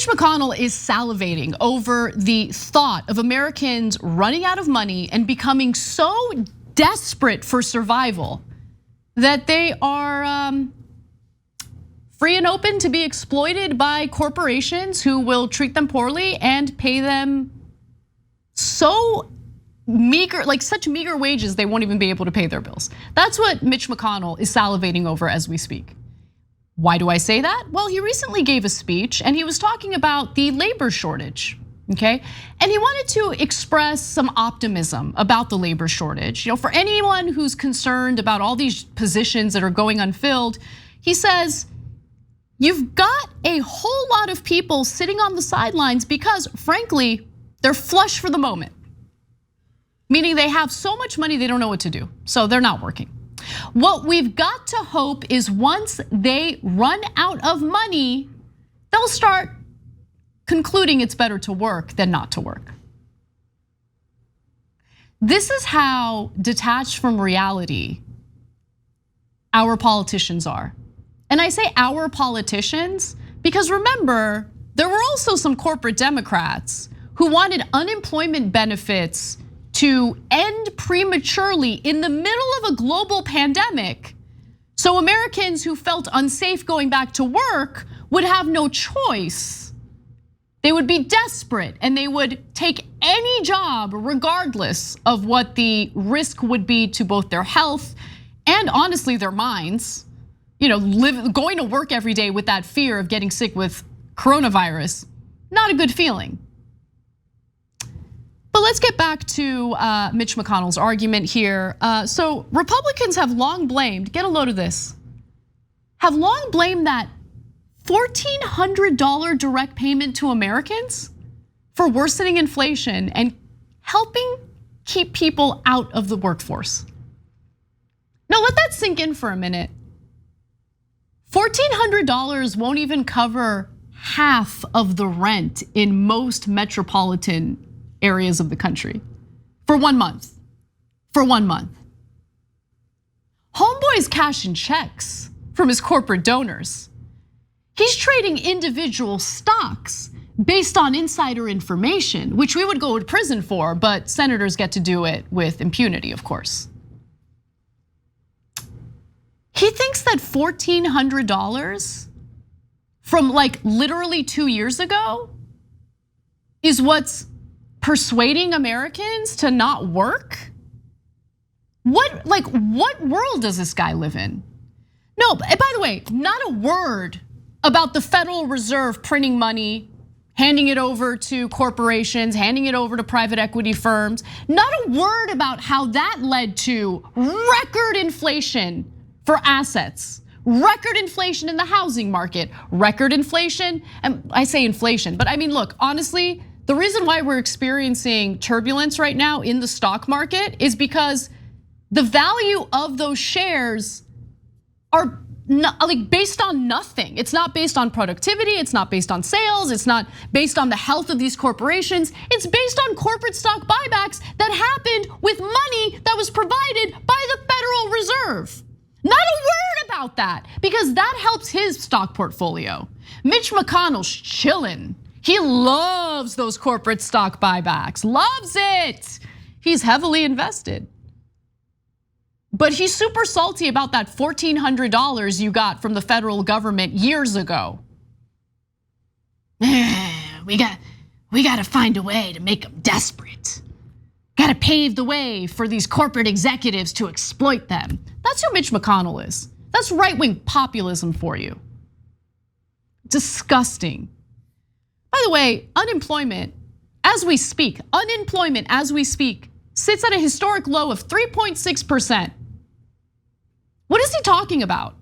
Mitch McConnell is salivating over the thought of Americans running out of money and becoming so desperate for survival that they are free and open to be exploited by corporations who will treat them poorly and pay them so meager, like such meager wages, they won't even be able to pay their bills. That's what Mitch McConnell is salivating over as we speak. Why do I say that? Well, he recently gave a speech and he was talking about the labor shortage, okay? And he wanted to express some optimism about the labor shortage. You know, for anyone who's concerned about all these positions that are going unfilled, he says, you've got a whole lot of people sitting on the sidelines because frankly, they're flush for the moment. Meaning they have so much money, they don't know what to do. So they're not working. What we've got to hope is once they run out of money, they'll start concluding it's better to work than not to work. This is how detached from reality our politicians are. And I say our politicians because remember, there were also some corporate Democrats who wanted unemployment benefits to end prematurely in the middle of a global pandemic. So Americans who felt unsafe going back to work would have no choice. They would be desperate and they would take any job regardless of what the risk would be to both their health and honestly their minds. You know, going to work every day with that fear of getting sick with coronavirus, not a good feeling. But let's get back to Mitch McConnell's argument here. So Republicans have long blamed, get a load of this, have long blamed that $1,400 direct payment to Americans for worsening inflation and helping keep people out of the workforce. Now let that sink in for a minute. $1,400 won't even cover half of the rent in most metropolitan areas of the country for 1 month. For 1 month. Homeboy's cashing checks from his corporate donors. He's trading individual stocks based on insider information, which we would go to prison for, but senators get to do it with impunity, of course. He thinks that $1,400 from like literally 2 years ago is what's persuading Americans to not work? What world does this guy live in? No, by the way, not a word about the Federal Reserve printing money, handing it over to corporations, handing it over to private equity firms. Not a word about how that led to record inflation for assets, record inflation in the housing market, record inflation, and I say inflation, but I mean, look, honestly, the reason why we're experiencing turbulence right now in the stock market is because the value of those shares are not, like based on nothing. It's not based on productivity, it's not based on sales, it's not based on the health of these corporations. It's based on corporate stock buybacks that happened with money that was provided by the Federal Reserve. Not a word about that because that helps his stock portfolio. Mitch McConnell's chilling. He loves those corporate stock buybacks, loves it. He's heavily invested. But he's super salty about that $1,400 you got from the federal government years ago. We got to find a way to make them desperate. Got to pave the way for these corporate executives to exploit them. That's who Mitch McConnell is. That's right-wing populism for you. Disgusting. By the way, unemployment as we speak sits at a historic low of 3.6%. What is he talking about?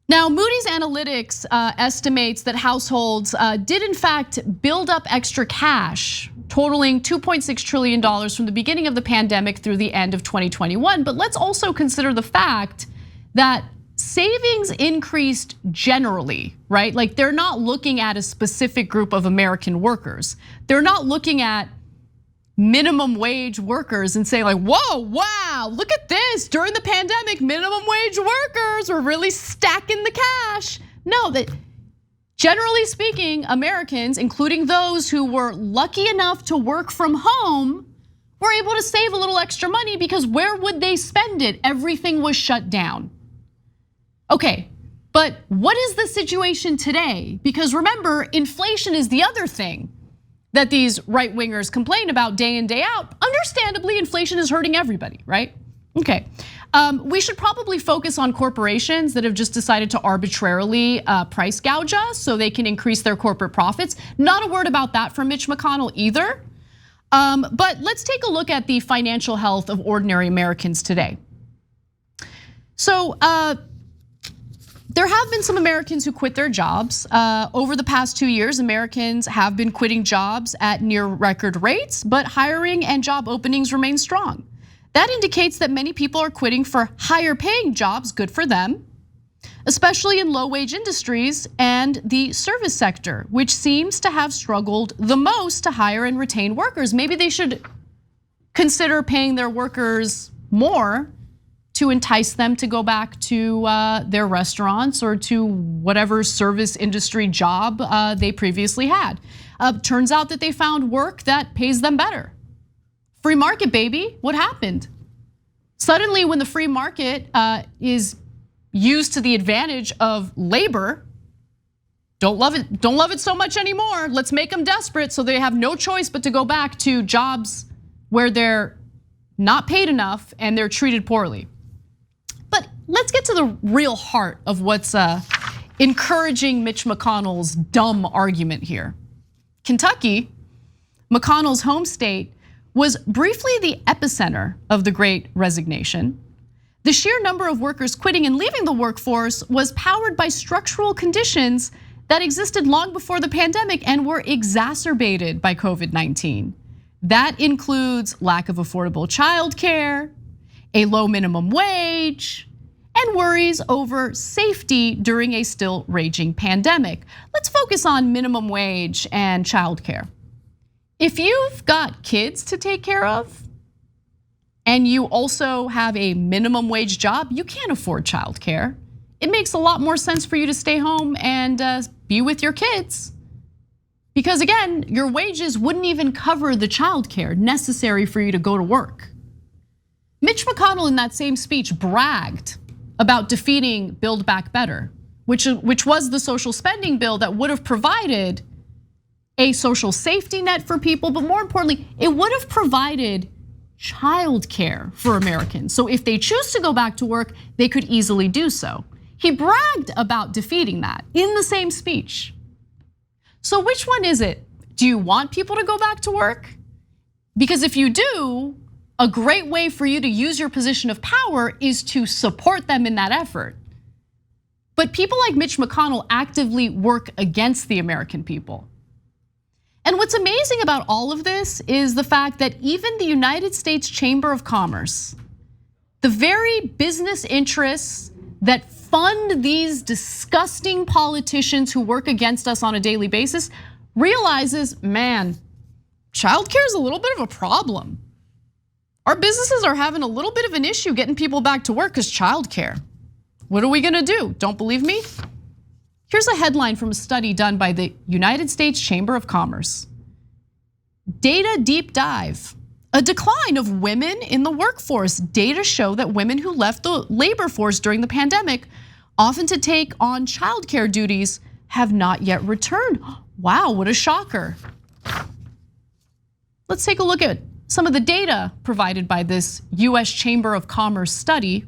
Now, Moody's analytics estimates that households did in fact build up extra cash, totaling $2.6 trillion from the beginning of the pandemic through the end of 2021. But let's also consider the fact that savings increased generally, right? Like they're not looking at a specific group of American workers. They're not looking at minimum wage workers and saying like, whoa, wow, look at this. During the pandemic, minimum wage workers were really stacking the cash. No, that Generally speaking, Americans, including those who were lucky enough to work from home, were able to save a little extra money because where would they spend it? Everything was shut down. Okay, but what is the situation today? Because remember, inflation is the other thing that these right-wingers complain about day in, day out. Understandably, inflation is hurting everybody, right? Okay, we should probably focus on corporations that have just decided to arbitrarily price gouge us so they can increase their corporate profits. Not a word about that from Mitch McConnell either. But let's take a look at the financial health of ordinary Americans today. So there have been some Americans who quit their jobs. Over the past 2 years, Americans have been quitting jobs at near record rates, but hiring and job openings remain strong. That indicates that many people are quitting for higher paying jobs, good for them, especially in low wage industries and the service sector, which seems to have struggled the most to hire and retain workers. Maybe they should consider paying their workers more to entice them to go back to their restaurants or to whatever service industry job they previously had. Turns out that they found work that pays them better. Free market, baby, what happened? Suddenly when the free market is used to the advantage of labor, don't love it so much anymore. Let's make them desperate so they have no choice but to go back to jobs where they're not paid enough and they're treated poorly. But let's get to the real heart of what's encouraging Mitch McConnell's dumb argument here. Kentucky, McConnell's home state, was briefly the epicenter of the Great Resignation. The sheer number of workers quitting and leaving the workforce was powered by structural conditions that existed long before the pandemic and were exacerbated by COVID-19. That includes lack of affordable childcare, a low minimum wage, and worries over safety during a still raging pandemic. Let's focus on minimum wage and childcare. If you've got kids to take care of, and you also have a minimum wage job, you can't afford childcare. It makes a lot more sense for you to stay home and be with your kids. Because again, your wages wouldn't even cover the childcare necessary for you to go to work. Mitch McConnell in that same speech bragged about defeating Build Back Better, which was the social spending bill that would have provided a social safety net for people, but more importantly, it would have provided childcare for Americans. So if they choose to go back to work, they could easily do so. He bragged about defeating that in the same speech. So which one is it? Do you want people to go back to work? Because if you do, a great way for you to use your position of power is to support them in that effort. But people like Mitch McConnell actively work against the American people. And what's amazing about all of this is the fact that even the United States Chamber of Commerce, the very business interests that fund these disgusting politicians who work against us on a daily basis, realizes, man, childcare is a little bit of a problem. Our businesses are having a little bit of an issue getting people back to work because childcare. What are we gonna do? Don't believe me? Here's a headline from a study done by the United States Chamber of Commerce. Data deep dive. A decline of women in the workforce. Data show that women who left the labor force during the pandemic, often to take on childcare duties, have not yet returned. Wow, what a shocker. Let's take a look at some of the data provided by this US Chamber of Commerce study.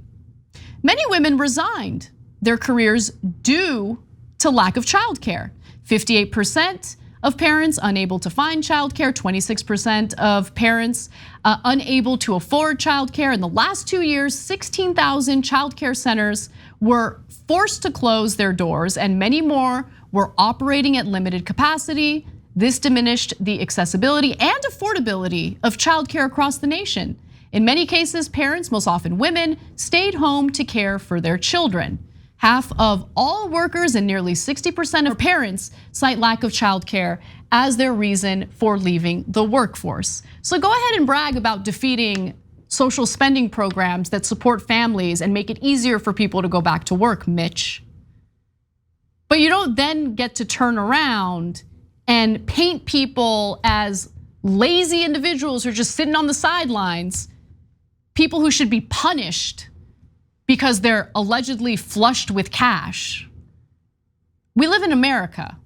Many women resigned their careers due to lack of childcare. 58% of parents unable to find childcare, 26% of parents unable to afford childcare. In the last 2 years, 16,000 childcare centers were forced to close their doors, and many more were operating at limited capacity. This diminished the accessibility and affordability of childcare across the nation. In many cases, parents, most often women, stayed home to care for their children. Half of all workers and nearly 60% of parents cite lack of childcare as their reason for leaving the workforce. So go ahead and brag about defeating social spending programs that support families and make it easier for people to go back to work, Mitch. But you don't then get to turn around and paint people as lazy individuals who are just sitting on the sidelines, people who should be punished because they're allegedly flushed with cash. We live in America.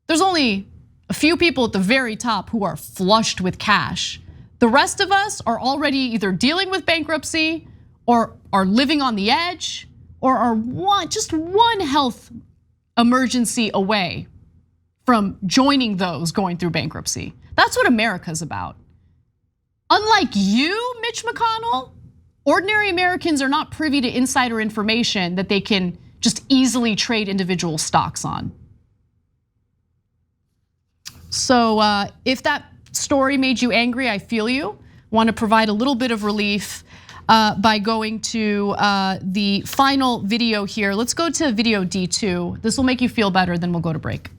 There's only a few people at the very top who are flushed with cash. The rest of us are already either dealing with bankruptcy or are living on the edge or are just one health emergency away from joining those going through bankruptcy. That's what America's about. Unlike you, Mitch McConnell, ordinary Americans are not privy to insider information that they can just easily trade individual stocks on. So if that story made you angry, I feel you. Want to provide a little bit of relief by going to the final video here. Let's go to video D2. This will make you feel better, then we'll go to break.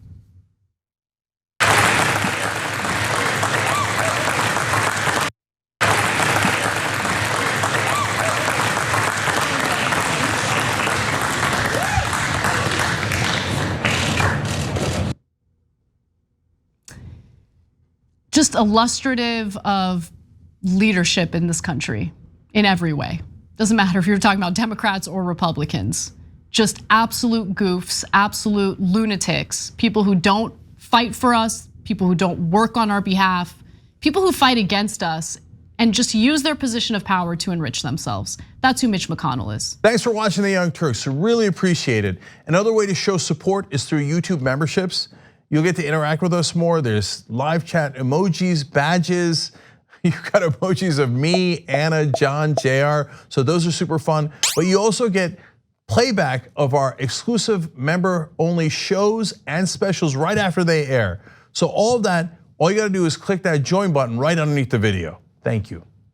Just illustrative of leadership in this country in every way. Doesn't matter if you're talking about Democrats or Republicans. Just absolute goofs, absolute lunatics, people who don't fight for us, people who don't work on our behalf, people who fight against us and just use their position of power to enrich themselves. That's who Mitch McConnell is. Thanks for watching the Young Turks, really appreciate it. Another way to show support is through YouTube memberships. You'll get to interact with us more. There's live chat emojis, badges. You've got emojis of me, Anna, John, JR. So those are super fun. But you also get playback of our exclusive member-only shows and specials right after they air. So all of that, all you gotta do is click that join button right underneath the video. Thank you.